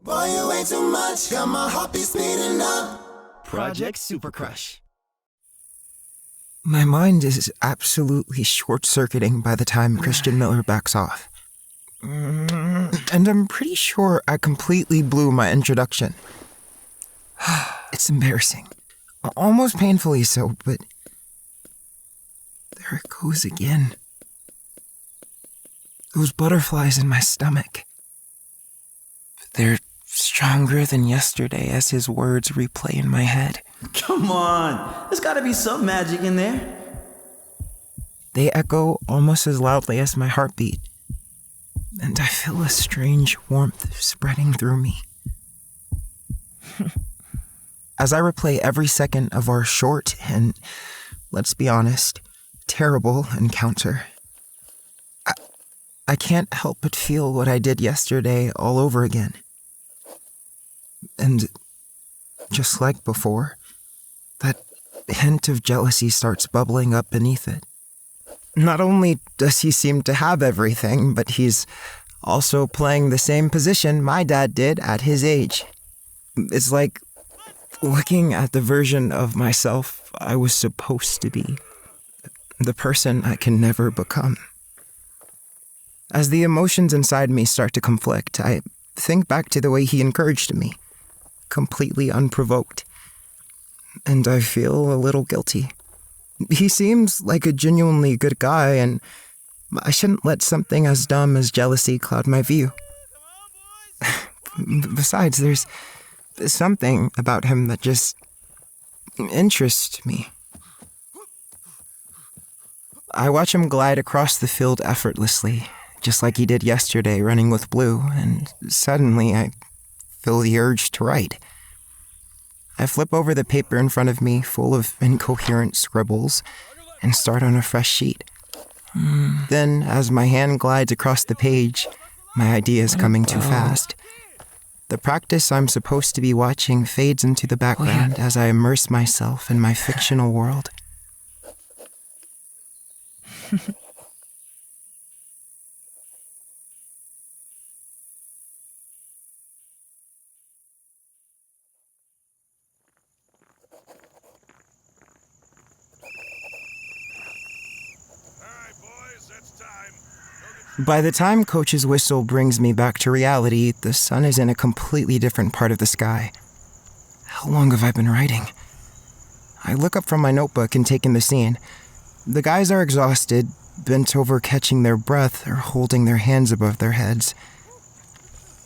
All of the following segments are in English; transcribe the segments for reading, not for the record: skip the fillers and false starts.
Boy, you way too much, got my heartbeat speeding up. Project Super Crush. My mind is absolutely short-circuiting by the time Christian Miller backs off. And I'm pretty sure I completely blew my introduction. It's embarrassing. Almost painfully so, but there it goes again. Those butterflies in my stomach. They're stronger than yesterday as his words replay in my head. Come on, there's gotta be some magic in there. They echo almost as loudly as my heartbeat, and I feel a strange warmth spreading through me. As I replay every second of our short and, let's be honest, terrible encounter, I can't help but feel what I did yesterday all over again. And just like before, that hint of jealousy starts bubbling up beneath it. Not only does he seem to have everything, but he's also playing the same position my dad did at his age. It's like looking at the version of myself I was supposed to be, the person I can never become. As the emotions inside me start to conflict, I think back to the way he encouraged me, completely unprovoked, and I feel a little guilty. He seems like a genuinely good guy, and I shouldn't let something as dumb as jealousy cloud my view. Besides, there's something about him that just interests me. I watch him glide across the field effortlessly, just like he did yesterday running with Blue, and suddenly I feel the urge to write. I flip over the paper in front of me, full of incoherent scribbles, and start on a fresh sheet. Then, as my hand glides across the page, my idea is coming too fast. The practice I'm supposed to be watching fades into the background as I immerse myself in my fictional world. By the time Coach's whistle brings me back to reality, the sun is in a completely different part of the sky. How long have I been writing? I look up from my notebook and take in the scene. The guys are exhausted, bent over catching their breath or holding their hands above their heads.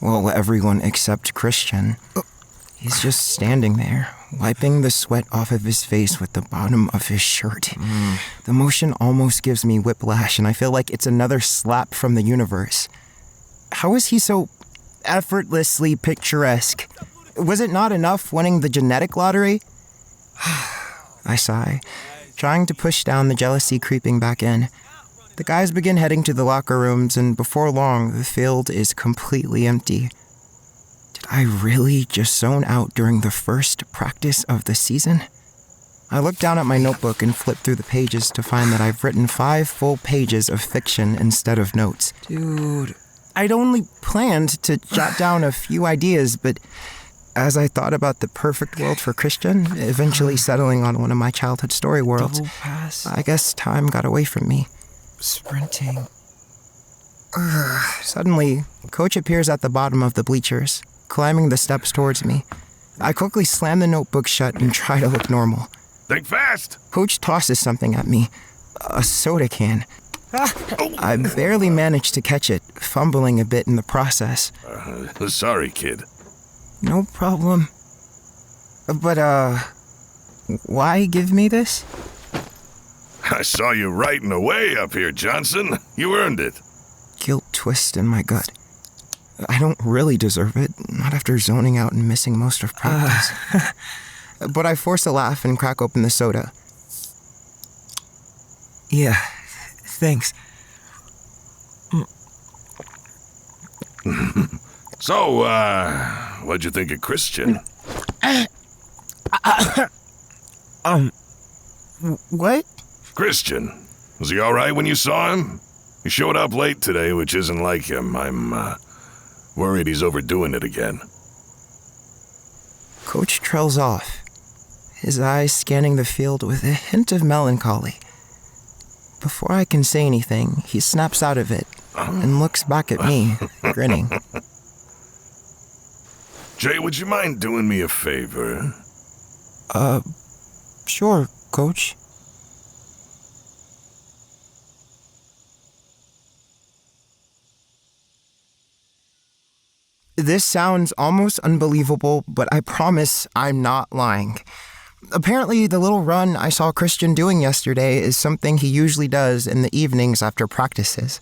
Well, everyone except Christian. He's just standing there, wiping the sweat off of his face with the bottom of his shirt. The motion almost gives me whiplash, and I feel like it's another slap from the universe. How is he so effortlessly picturesque? Was it not enough winning the genetic lottery? I sigh, trying to push down the jealousy creeping back in. The guys begin heading to the locker rooms, and before long, the field is completely empty. Did I really just zone out during the first practice of the season? I look down at my notebook and flip through the pages to find that I've written 5 full pages of fiction instead of notes. Dude, I'd only planned to jot down a few ideas, but as I thought about the perfect world for Christian, eventually settling on one of my childhood story worlds, I guess time got away from me. Sprinting. Suddenly, Coach appears at the bottom of the bleachers, climbing the steps towards me. I quickly slam the notebook shut and try to look normal. Think fast! Coach tosses something at me. A soda can. I barely managed to catch it, fumbling a bit in the process. Sorry, kid. No problem. But, why give me this? I saw you writing away up here, Johnson. You earned it. Guilt twist in my gut. I don't really deserve it, not after zoning out and missing most of practice. But I force a laugh and crack open the soda. Yeah, thanks. So, what'd you think of Christian? What? Christian. Was he all right when you saw him? He showed up late today, which isn't like him. I'm, worried he's overdoing it again. Coach trails off, his eyes scanning the field with a hint of melancholy. Before I can say anything, he snaps out of it and looks back at me, grinning. Jay, would you mind doing me a favor? Sure, Coach. This sounds almost unbelievable, but I promise I'm not lying. Apparently, the little run I saw Christian doing yesterday is something he usually does in the evenings after practices.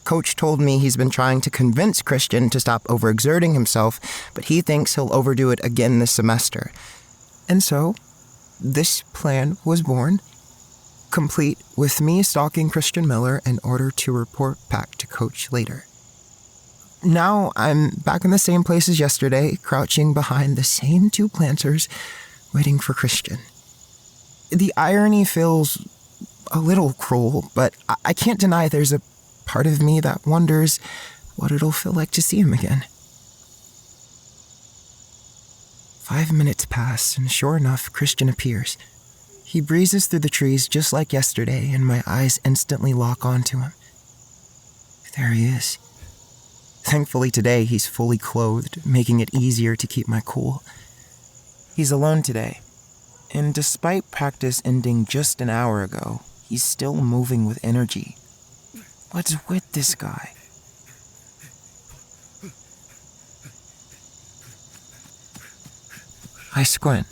Coach told me he's been trying to convince Christian to stop overexerting himself, but he thinks he'll overdo it again this semester. And so, this plan was born, complete with me stalking Christian Miller in order to report back to Coach later. Now I'm back in the same place as yesterday, crouching behind the same two planters, waiting for Christian. The irony feels a little cruel, but I can't deny there's a part of me that wonders what it'll feel like to see him again. 5 minutes pass, and sure enough, Christian appears. He breezes through the trees just like yesterday, and my eyes instantly lock onto him. There he is. Thankfully today, he's fully clothed, making it easier to keep my cool. He's alone today, and despite practice ending just an hour ago, he's still moving with energy. What's with this guy? I squint,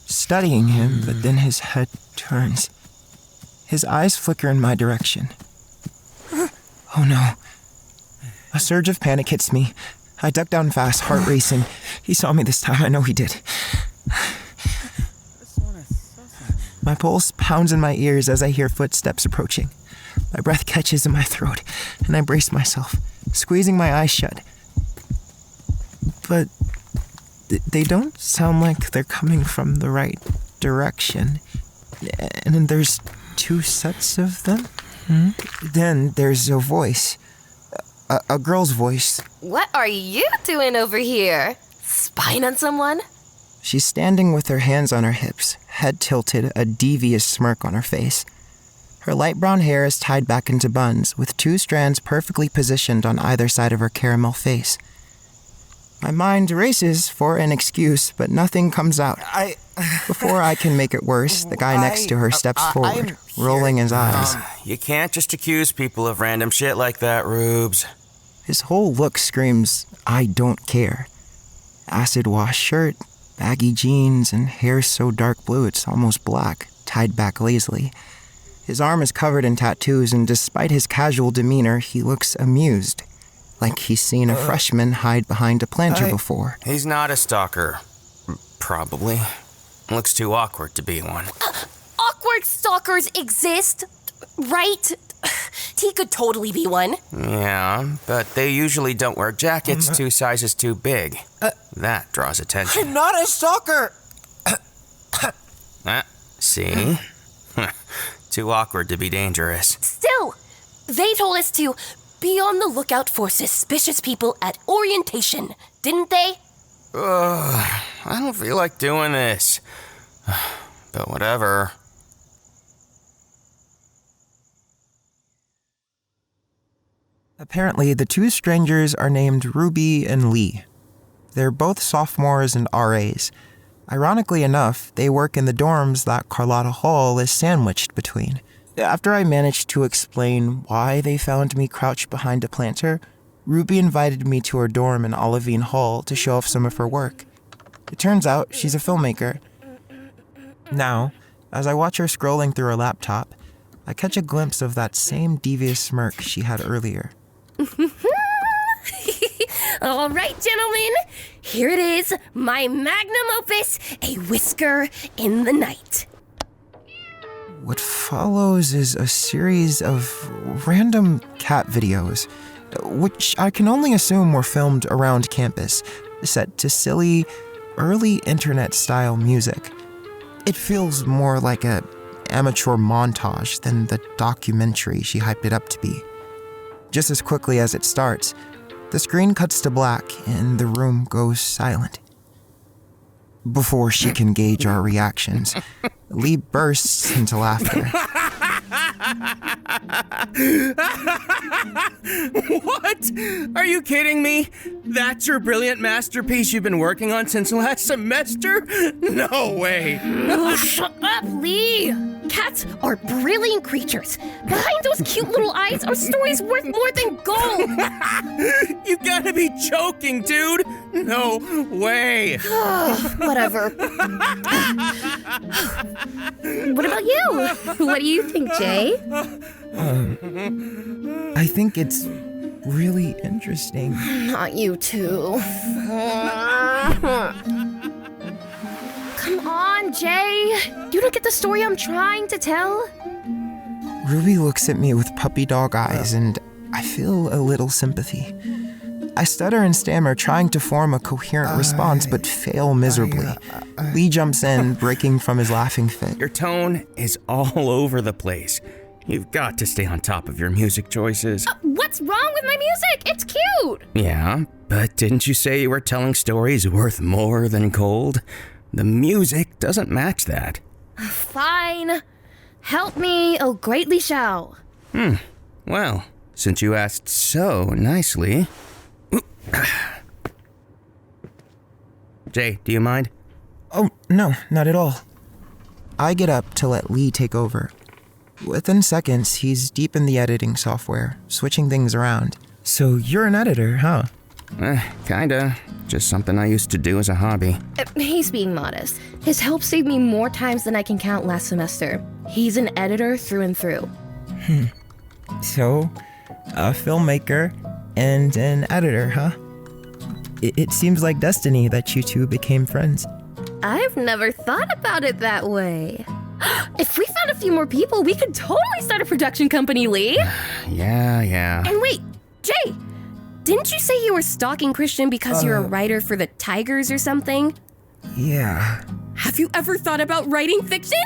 studying him, but then his head turns. His eyes flicker in my direction. Oh no. A surge of panic hits me. I duck down fast, heart racing. He saw me this time, I know he did. My pulse pounds in my ears as I hear footsteps approaching. My breath catches in my throat, and I brace myself, squeezing my eyes shut. But they don't sound like they're coming from the right direction. And then there's two sets of them. Then there's a voice. A girl's voice. What are you doing over here? Spying on someone? She's standing with her hands on her hips, head tilted, a devious smirk on her face. Her light brown hair is tied back into buns, with two strands perfectly positioned on either side of her caramel face. My mind races for an excuse, but nothing comes out. Before I can make it worse, the guy next to her steps forward, rolling his eyes. You can't just accuse people of random shit like that, Rubes. His whole look screams, I don't care. Acid wash shirt, baggy jeans, and hair so dark blue it's almost black, tied back lazily. His arm is covered in tattoos, and despite his casual demeanor, he looks amused. Like he's seen a freshman hide behind a planter before. He's not a stalker. Probably. Looks too awkward to be one. Awkward stalkers exist, right? He could totally be one. Yeah, but they usually don't wear jackets 2 sizes too big. That draws attention. I'm not a stalker! See? Too awkward to be dangerous. Still, they told us to be on the lookout for suspicious people at orientation, didn't they? I don't feel like doing this. But whatever. Apparently, the two strangers are named Rubi and Lee. They're both sophomores and RAs. Ironically enough, they work in the dorms that Carlotta Hall is sandwiched between. After I managed to explain why they found me crouched behind a planter, Ruby invited me to her dorm in Olivine Hall to show off some of her work. It turns out she's a filmmaker. Now, as I watch her scrolling through her laptop, I catch a glimpse of that same devious smirk she had earlier. All right, gentlemen, here it is, my magnum opus, A Whisker in the Night. What follows is a series of random cat videos, which I can only assume were filmed around campus, set to silly, early internet-style music. It feels more like a amateur montage than the documentary she hyped it up to be. Just as quickly as it starts, the screen cuts to black and the room goes silent. Before she can gauge our reactions, Lee bursts into laughter. What? Are you kidding me? That's your brilliant masterpiece you've been working on since last semester? No way. Oh, shut up, Lee! Cats are brilliant creatures. Behind those cute little eyes are stories worth more than gold. You gotta be joking, dude. No way. Whatever. What about you? What do you think, Jay? I think it's really interesting. Not you two. Come on, Jay. You don't get the story I'm trying to tell? Ruby looks at me with puppy dog eyes, and I feel a little sympathy. I stutter and stammer, trying to form a coherent response, but fail miserably. Lee jumps in, breaking from his laughing fit. Your tone is all over the place. You've got to stay on top of your music choices. What's wrong with my music? It's cute. Yeah, but didn't you say you were telling stories worth more than gold? The music doesn't match that. Fine. Help me, oh greatly Xiao. Well, since you asked so nicely... Jay, do you mind? Oh, no, not at all. I get up to let Lee take over. Within seconds, he's deep in the editing software, switching things around. So you're an editor, huh? Kinda. Just something I used to do as a hobby. He's being modest. His help saved me more times than I can count last semester. He's an editor through and through. So, a filmmaker and an editor, huh? It seems like destiny that you two became friends. I've never thought about it that way. If we found a few more people, we could totally start a production company, Lee. Yeah. And wait, Jay, didn't you say you were stalking Christian because you're a writer for the Tigers or something? Yeah. Have you ever thought about writing fiction?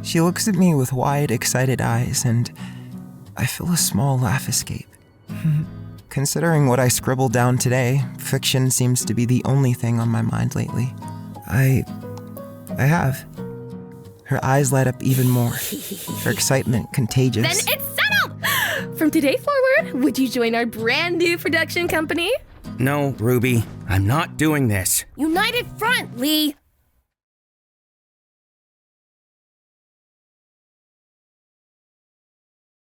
She looks at me with wide, excited eyes, and I feel a small laugh escape. Considering what I scribbled down today, fiction seems to be the only thing on my mind lately. I have. Her eyes light up even more. Her excitement contagious. Then it's settled! From today forward, would you join our brand new production company? No, Ruby, I'm not doing this. United Front, Lee!